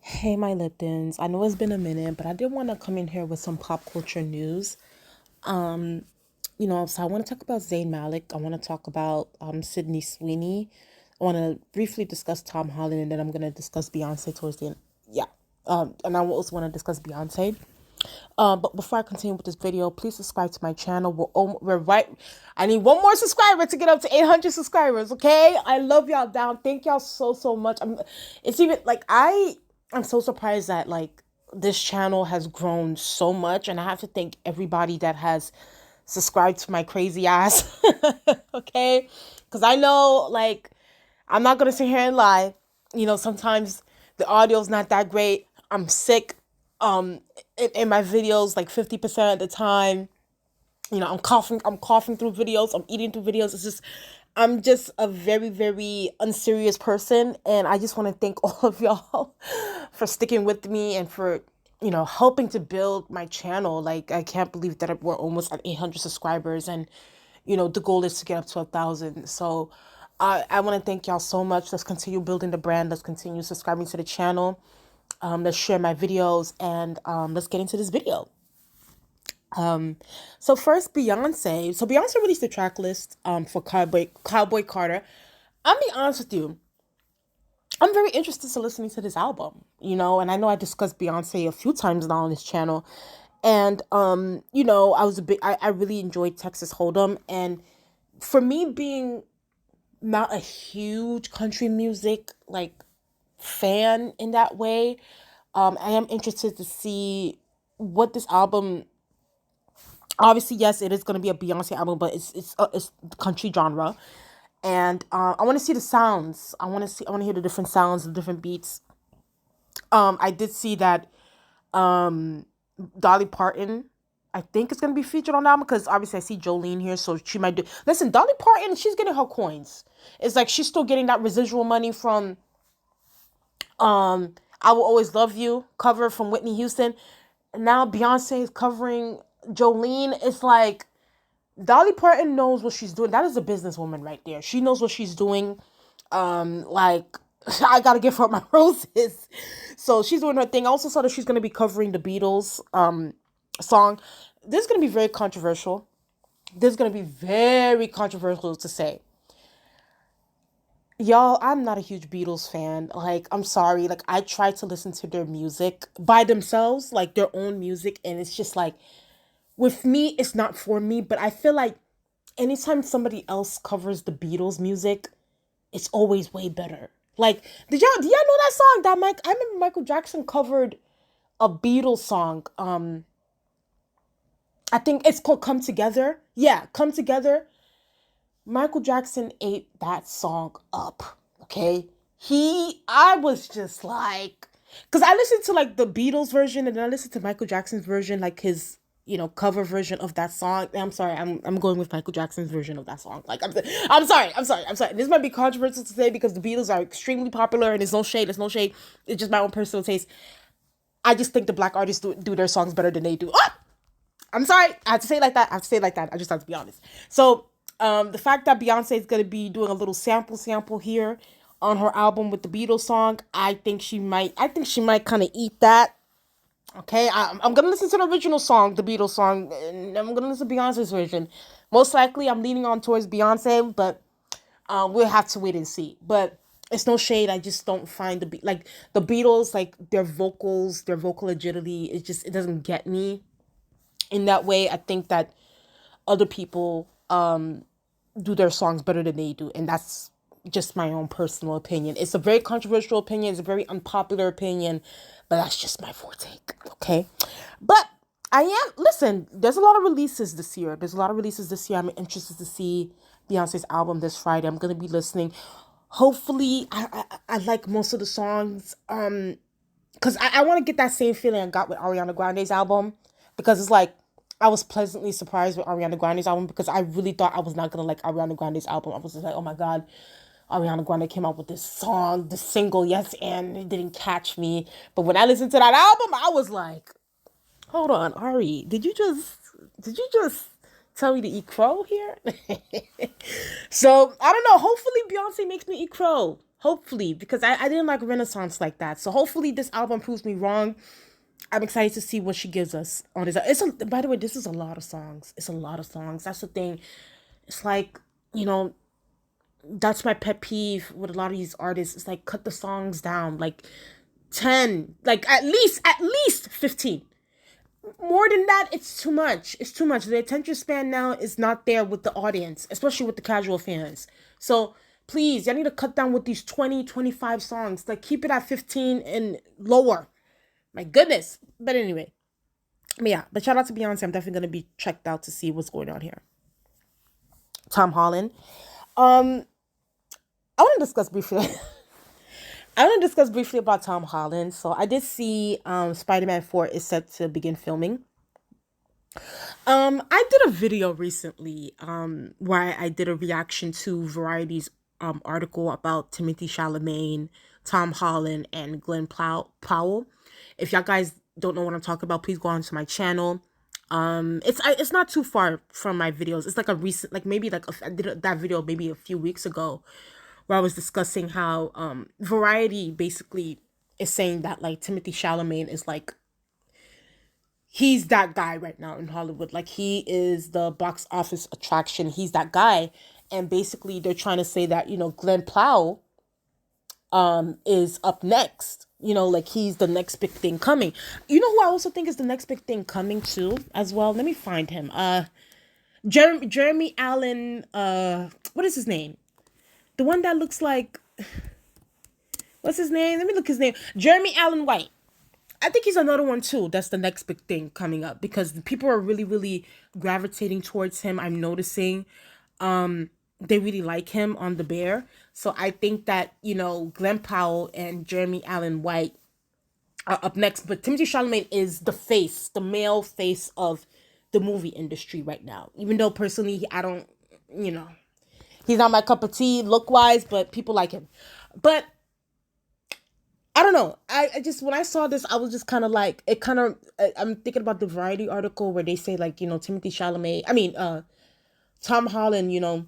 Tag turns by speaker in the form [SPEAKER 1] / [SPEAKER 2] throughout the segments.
[SPEAKER 1] Hey, my Liptons. I know it's been a minute, but I did want to come in here with some pop culture news. Um, so I want to talk about Zayn Malik. I want to talk about Sydney Sweeney. I want to briefly discuss Tom Holland, and then I'm gonna discuss Beyonce towards the end. Yeah. And I also want to discuss Beyonce. But before I continue with this video, please subscribe to my channel. We're right. I need one more subscriber to get up to 800 subscribers. Okay, I love y'all down. Thank y'all so much. It's even like I'm so surprised that like this channel has grown so much, and I have to thank everybody that has subscribed to my crazy ass. Okay, because I know like I'm not gonna sit here and lie. Sometimes the audio's not that great. I'm sick. Um, in my videos, like 50% of the time, I'm coughing. I'm coughing through videos. I'm eating through videos. I'm just a very unserious person, and I just want to thank all of y'all for sticking with me and for helping to build my channel. Like I can't believe that we're almost at 800 subscribers, and the goal is to get up to 1,000. So I want to thank y'all so much. Let's continue building the brand. Let's continue subscribing to the channel. Let's share my videos, and let's get into this video. So first, Beyonce. So Beyonce released the track list for Cowboy Carter. I'll be honest with you. I'm very interested to listening to this album, and I know I discussed Beyonce a few times now on this channel. And I really enjoyed Texas Hold'em. And for me being not a huge country music like fan in that way, I am interested to see what this album. Obviously, yes, it is going to be a Beyonce album, but it's country genre, and I want to see the sounds. I want to hear the different sounds, the different beats. I did see that Dolly Parton, I think, is going to be featured on the album because obviously I see Jolene here, so she might do. Listen, Dolly Parton, she's getting her coins. It's like she's still getting that residual money from "I Will Always Love You" cover from Whitney Houston. Now Beyonce is covering Jolene. It's like Dolly Parton knows what she's doing. That is a businesswoman right there. She knows what she's doing. Like I gotta give her my roses. So she's doing her thing. I also saw that she's gonna be covering the Beatles song. This is gonna be very controversial. This is gonna be very controversial to say. Y'all, I'm not a huge Beatles fan. Like, I'm sorry. Like, I try to listen to their music by themselves, like their own music, and it's just like with me, it's not for me. But I feel like anytime somebody else covers the Beatles music, it's always way better. Like, do y'all know that song that I remember Michael Jackson covered a Beatles song. I think it's called Come Together. Yeah, Come Together. Michael Jackson ate that song up. Okay. I was just like, because I listened to like the Beatles version, and then I listened to Michael Jackson's version, like his, cover version of that song. I'm sorry, I'm going with Michael Jackson's version of that song. Like, I'm sorry. This might be controversial to say because the Beatles are extremely popular, and there's no shade. There's no shade. It's just my own personal taste. I just think the black artists do their songs better than they do. Oh! I'm sorry. I have to say it like that. I just have to be honest. So, the fact that Beyonce is going to be doing a little sample here on her album with the Beatles song, I think she might kind of eat that. Okay, I'm gonna listen to the original song, the Beatles song, and I'm gonna listen to Beyonce's version. Most likely, I'm leaning on towards Beyonce, but we'll have to wait and see. But it's no shade. I just don't find like the Beatles, like their vocals, their vocal agility. It doesn't get me in that way. I think that other people do their songs better than they do, and that's just my own personal opinion. It's a very controversial opinion. It's a very unpopular opinion, but that's just my forte. Okay, but listen. There's a lot of releases this year. I'm interested to see Beyonce's album this Friday. I'm gonna be listening. Hopefully, I like most of the songs. Because I want to get that same feeling I got with Ariana Grande's album, because it's like I was pleasantly surprised with Ariana Grande's album, because I really thought I was not gonna like Ariana Grande's album. I was just like, oh my god, Ariana Grande came out with this song, this single, yes, and it didn't catch me. But when I listened to that album, I was like, hold on, Ari, did you just tell me to eat crow here? So I don't know. Hopefully Beyonce makes me eat crow. Hopefully, because I didn't like Renaissance like that. So hopefully this album proves me wrong. I'm excited to see what she gives us on this. By the way, this is a lot of songs. It's a lot of songs. That's the thing. It's like, you know, that's my pet peeve with a lot of these artists. It's like cut the songs down, like 10, like at least 15. More than that, it's too much. It's too much. The attention span now is not there with the audience, especially with the casual fans. So please, y'all need to cut down with these 20, 25 songs. Like keep it at 15 and lower. My goodness. But anyway, yeah. But shout out to Beyonce. I'm definitely gonna be checked out to see what's going on here. Tom Holland. Um, I want to discuss briefly. I want to discuss briefly about Tom Holland. So I did see Spider-Man 4 is set to begin filming. I did a video recently where I did a reaction to Variety's article about Timothy Chalamet, Tom Holland, and Glenn Powell. If y'all guys don't know what I'm talking about, please go onto my channel. It's not too far from my videos. It's like a recent, like maybe like I did that video maybe a few weeks ago, where I was discussing how Variety basically is saying that like Timothy Chalamet is like he's that guy right now in Hollywood. Like he is the box office attraction. He's that guy. And basically they're trying to say that, you know, Glenn Powell is up next. You know, like he's the next big thing coming. You know who I also think is the next big thing coming too as well? Let me find him. Jeremy Allen, what is his name? The one that looks like, what's his name? Let me look his name. Jeremy Allen White. I think he's another one too. That's the next big thing coming up because people are really, really gravitating towards him. I'm noticing they really like him on The Bear. So I think that, you know, Glenn Powell and Jeremy Allen White are up next. But Timothy Chalamet is the face, the male face of the movie industry right now. Even though personally, I don't, you know, he's not my cup of tea look-wise, but people like him. But I don't know. I just, when I saw this, I was just kind of like, it kind of, I'm thinking about the Variety article where they say like, you know, Tom Holland, you know,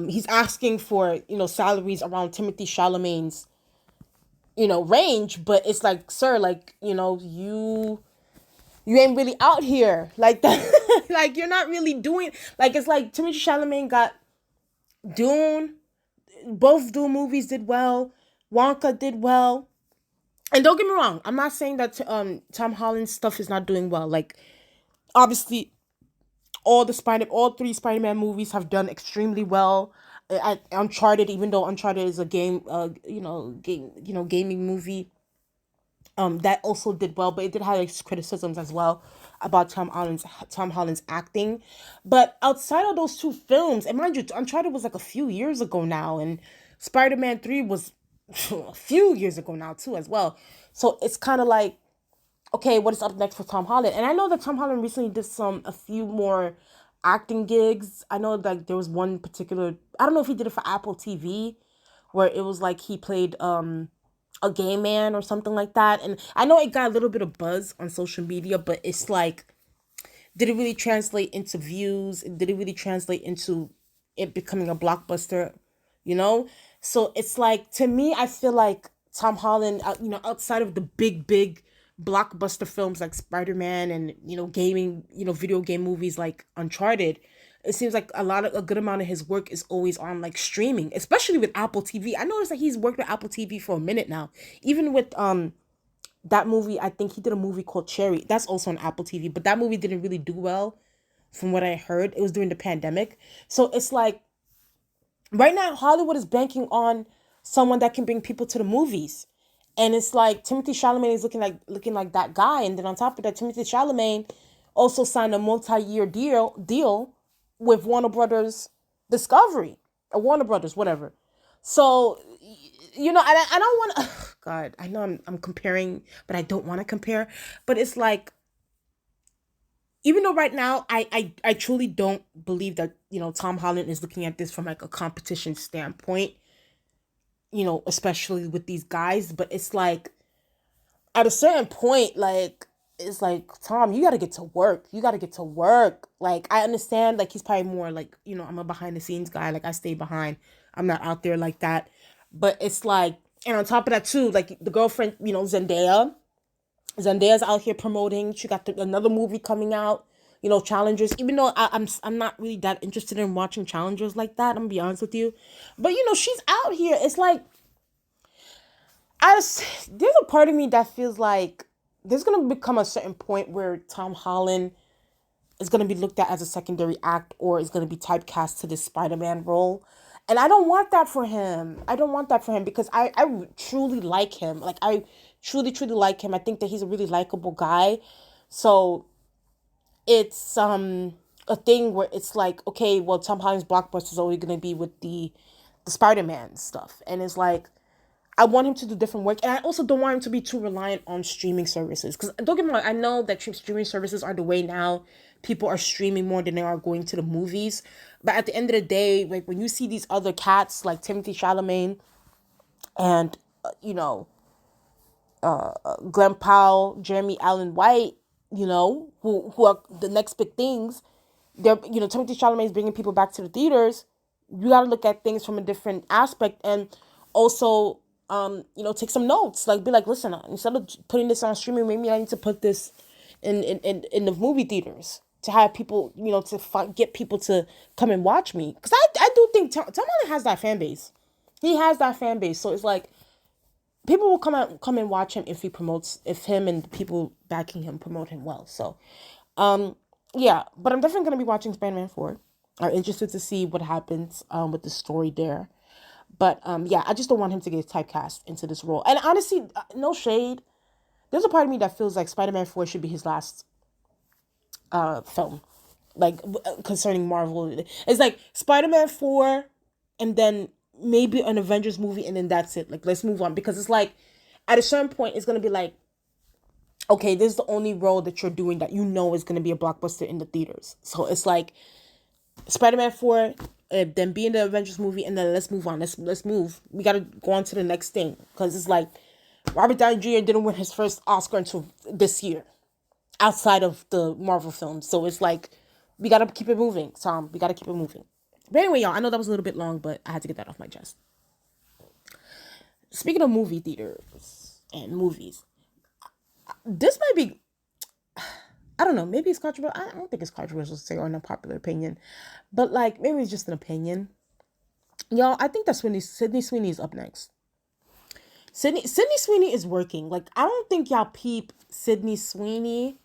[SPEAKER 1] he's asking for, you know, salaries around Timothy Chalamet's, you know, range, but it's like, sir, like, you know, you ain't really out here like that. Like, you're not really doing, like, it's like Timothy Chalamet got Dune, both Dune movies did well, Wonka did well. And don't get me wrong, I'm not saying that Tom Holland's stuff is not doing well. Like, obviously, all three Spider-Man movies have done extremely well. Uncharted, even though Uncharted is a gaming movie, that also did well, but it did have its criticisms as well about Tom Holland's acting. But outside of those two films, and mind you, Uncharted was like a few years ago now, and Spider-Man 3 was a few years ago now too as well. So it's kind of like, okay, what is up next for Tom Holland? And I know that Tom Holland recently did a few more acting gigs. I know like there was one particular, I don't know if he did it for Apple TV, where it was like he played a gay man or something like that. And I know it got a little bit of buzz on social media, but it's like, did it really translate into views? Did it really translate into it becoming a blockbuster? You know? So it's like, to me, I feel like Tom Holland, you know, outside of the big blockbuster films like Spider-Man and, you know, gaming, you know, video game movies like Uncharted, it seems like a good amount of his work is always on like streaming, especially with Apple TV. I noticed that he's worked with Apple TV for a minute now. Even with that movie, I think he did a movie called Cherry. That's also on Apple TV, but that movie didn't really do well from what I heard. It was during the pandemic. So it's like right now Hollywood is banking on someone that can bring people to the movies. And it's like Timothy Chalamet is looking like that guy. And then on top of that, Timothy Chalamet also signed a multi-year deal with Warner Brothers Discovery, or Warner Brothers, whatever. So, you know, I don't want to, God, I know I'm comparing, but I don't want to compare. But it's like, even though right now I truly don't believe that, you know, Tom Holland is looking at this from like a competition standpoint, you know, especially with these guys, but it's like at a certain point, like, it's like, Tom, you got to get to work. You got to get to work. Like, I understand, like, he's probably more like, you know, I'm a behind the scenes guy. Like, I stay behind. I'm not out there like that. But it's like, and on top of that too, like the girlfriend, Zendaya's out here promoting. She got another movie coming out. Challengers. Even though I'm not really that interested in watching challengers like that. I'm gonna be honest with you, but she's out here. It's like there's a part of me that feels like there's gonna become a certain point where Tom Holland is gonna be looked at as a secondary act, or is gonna be typecast to this Spider-Man role. And I don't want that for him. I don't want that for him because I truly like him. Like, I truly, truly like him. I think that he's a really likable guy. So it's a thing where it's like, okay, well, Tom Holland's blockbuster is only gonna be with the Spider-Man stuff. And it's like, I want him to do different work, and I also don't want him to be too reliant on streaming services. Because don't get me wrong, I know that streaming services are the way now. People are streaming more than they are going to the movies. But at the end of the day, like when you see these other cats like Timothy Chalamet and Glenn Powell, Jeremy Allen White, who are the next big things. They're Timothy Chalamet is bringing people back to the theaters. You got to look at things from a different aspect, and also take some notes. Like, be like, listen, instead of putting this on streaming, maybe I need to put this in the movie theaters to have people, get people to come and watch me. Because I do think Tom Holland has that fan base. He has that fan base. So it's like, people will come and watch him if him and the people backing him promote him well. So, yeah, but I'm definitely gonna be watching Spider-Man 4. I'm interested to see what happens with the story there. But yeah, I just don't want him to get typecast into this role. And honestly, no shade. There's a part of me that feels like Spider-Man 4 should be his last film, like concerning Marvel. It's like Spider-Man 4, and then maybe an Avengers movie, and then that's it. Like, let's move on, because it's like at a certain point it's gonna be like, okay, this is the only role that you're doing that is gonna be a blockbuster in the theaters. So it's like Spider-Man 4, then be in the Avengers movie, and then let's move on. Let's move. We gotta go on to the next thing, because it's like Robert Downey Jr. didn't win his first Oscar until this year, outside of the Marvel films. So it's like, we gotta keep it moving, Tom. We gotta keep it moving. But anyway, y'all, I know that was a little bit long, but I had to get that off my chest. Speaking of movie theaters and movies, this might be, I don't know, maybe it's controversial. I don't think it's controversial to say, or an unpopular opinion, but like, maybe it's just an opinion. Y'all, I think that Sydney Sweeney is up next. Sydney Sweeney is working. Like, I don't think y'all peep Sydney Sweeney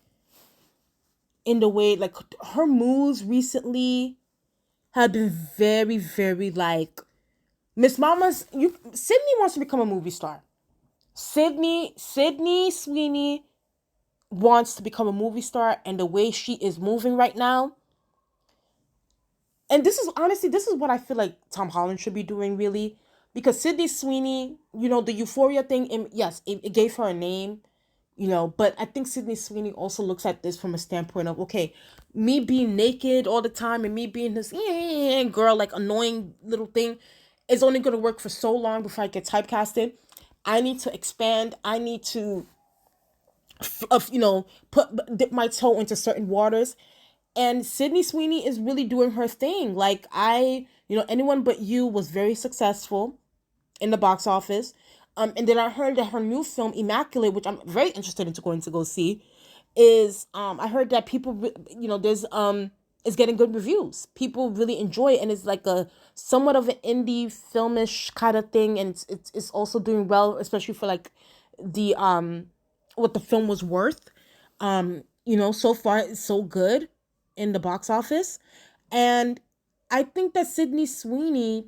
[SPEAKER 1] in the way, like, her moves recently have been very, very, like, Miss Mama's. Sydney wants to become a movie star. Sydney Sweeney wants to become a movie star, and the way she is moving right now. And this is what I feel like Tom Holland should be doing, really. Because Sydney Sweeney, the Euphoria thing, and yes, it gave her a name, but I think Sydney Sweeney also looks at this from a standpoint of, okay, me being naked all the time and me being this girl, like, annoying little thing, is only going to work for so long before I get typecasted. I need to expand. I need to, dip my toe into certain waters. And Sydney Sweeney is really doing her thing. Like, Anyone But You was very successful in the box office. And then I heard that her new film, Immaculate, which I'm very interested in going to go see, is, I heard that people, is getting good reviews. People really enjoy it, and it's like a somewhat of an indie filmish kind of thing, and it's also doing well, especially for like the what the film was worth. So far it's so good in the box office, and I think that Sydney Sweeney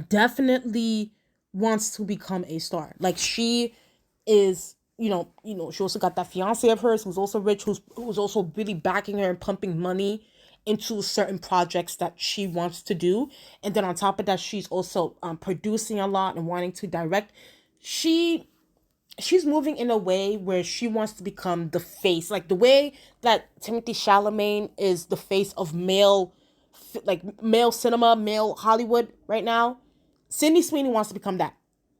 [SPEAKER 1] definitely wants to become a star. Like, she is, she also got that fiance of hers who's also rich, who's also really backing her and pumping money into certain projects that she wants to do. And then on top of that, she's also producing a lot and wanting to direct. She's moving in a way where she wants to become the face, like the way that Timothy Chalamet is the face of male cinema, male Hollywood right now. Sydney Sweeney wants to become that.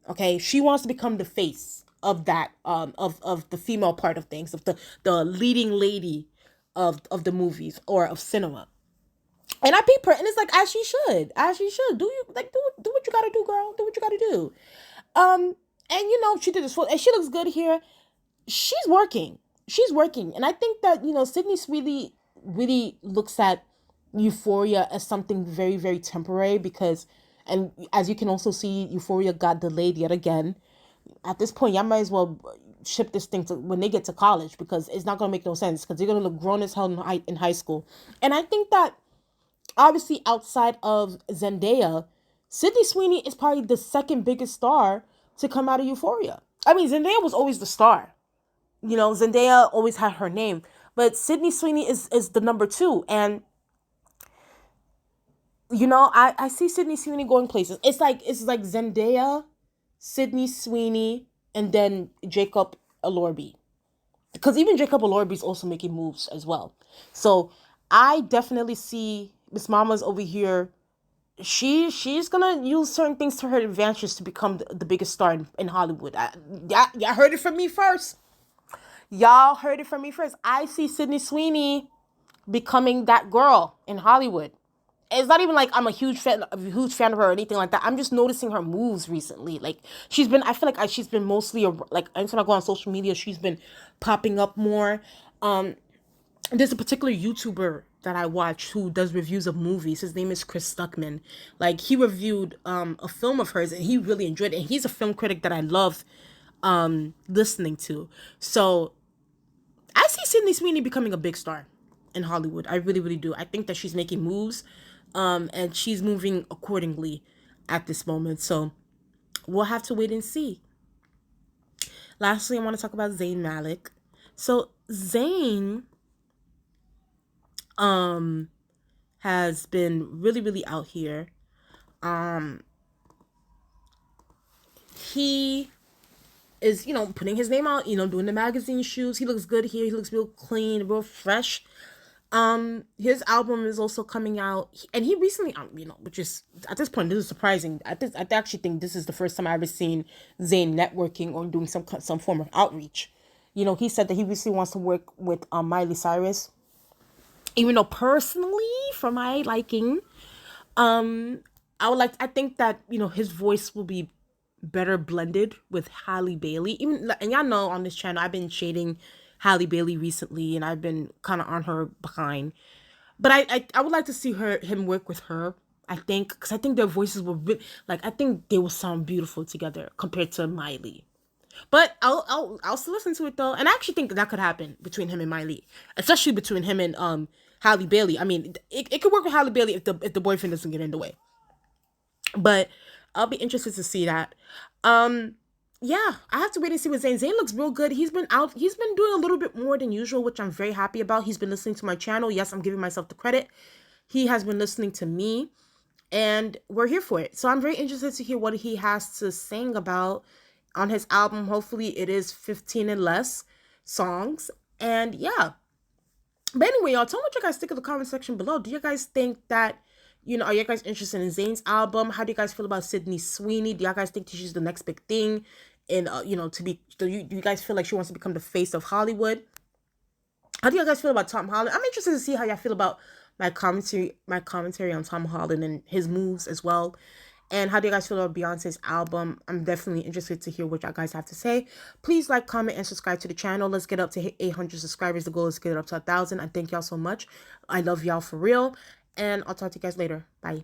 [SPEAKER 1] Okay, she wants to become the face of that, of the female part of things, of the leading lady of the movies or of cinema. And I peep her, and it's like, as she should, as she should. Do you like do what you gotta do, girl? Do what you gotta do. And she did this full, and she looks good here. She's working. She's working, and I think that Sydney Sweeney really looks at Euphoria as something very, very temporary because, and as you can also see, Euphoria got delayed yet again. At this point, y'all might as well ship this thing to when they get to college because it's not gonna make no sense because they're gonna look grown as hell in high school. And I think that obviously outside of Zendaya, Sydney Sweeney is probably the second biggest star to come out of Euphoria. I mean, Zendaya was always the star. Zendaya always had her name, but Sydney Sweeney is the number two. And I see Sydney Sweeney going places. It's like Zendaya, Sydney Sweeney, and then Jacob Elordi. Because even Jacob Elordi is also making moves as well. So I definitely see Miss Mama's over here. She's gonna use certain things to her advantage to become the biggest star in Hollywood. Y'all heard it from me first. Y'all heard it from me first. I see Sydney Sweeney becoming that girl in Hollywood. It's not even like I'm a huge fan of her or anything like that. I'm just noticing her moves recently. Like I feel like she's been mostly like anytime I go on social media, she's been popping up more. There's a particular YouTuber that I watch who does reviews of movies. His name is Chris Stuckman. Like he reviewed a film of hers and he really enjoyed it. And he's a film critic that I love listening to. So I see Sydney Sweeney becoming a big star in Hollywood. I really, really do. I think that she's making moves, and she's moving accordingly at this moment. So we'll have to wait and see. Lastly, I want to talk about Zayn Malik. So Zayn has been really, really out here. He is, putting his name out, doing the magazine shoots. He looks good here. He looks real clean, real fresh. His album is also coming out, and he recently, which is at this point, this is surprising. I actually think this is the first time I've ever seen Zayn networking or doing some form of outreach. He said that he recently wants to work with Miley Cyrus, even though personally, for my liking, I think that his voice will be better blended with Halle Bailey. And y'all know on this channel I've been shading Halle Bailey recently, and I've been kind of on her behind. But I would like to see him work with her. I think because I think their voices will I think they will sound beautiful together compared to Miley. But I'll still listen to it though, and I actually think that could happen between him and Miley, especially between him and Halle Bailey. I mean, it could work with Halle Bailey if the boyfriend doesn't get in the way. But I'll be interested to see that. Yeah, I have to wait and see what Zayn. Zayn looks real good. He's been doing a little bit more than usual, which I'm very happy about. He's been listening to my channel. Yes, I'm giving myself the credit. He has been listening to me, and we're here for it. So I'm very interested to hear what he has to sing about on his album. Hopefully it is 15 and less songs. And yeah. But anyway, y'all, tell me what you guys think in the comment section below. Do you guys think that, are you guys interested in Zayn's album? How do you guys feel about Sydney Sweeney? Do you guys think she's the next big thing? And, do you guys feel like she wants to become the face of Hollywood? How do you guys feel about Tom Holland? I'm interested to see how y'all feel about my commentary on Tom Holland and his moves as well. And how do you guys feel about Beyonce's album? I'm definitely interested to hear what y'all guys have to say. Please like, comment, and subscribe to the channel. Let's get up to 800 subscribers. The goal is to get it up to 1,000. I thank y'all so much. I love y'all for real. And I'll talk to you guys later. Bye.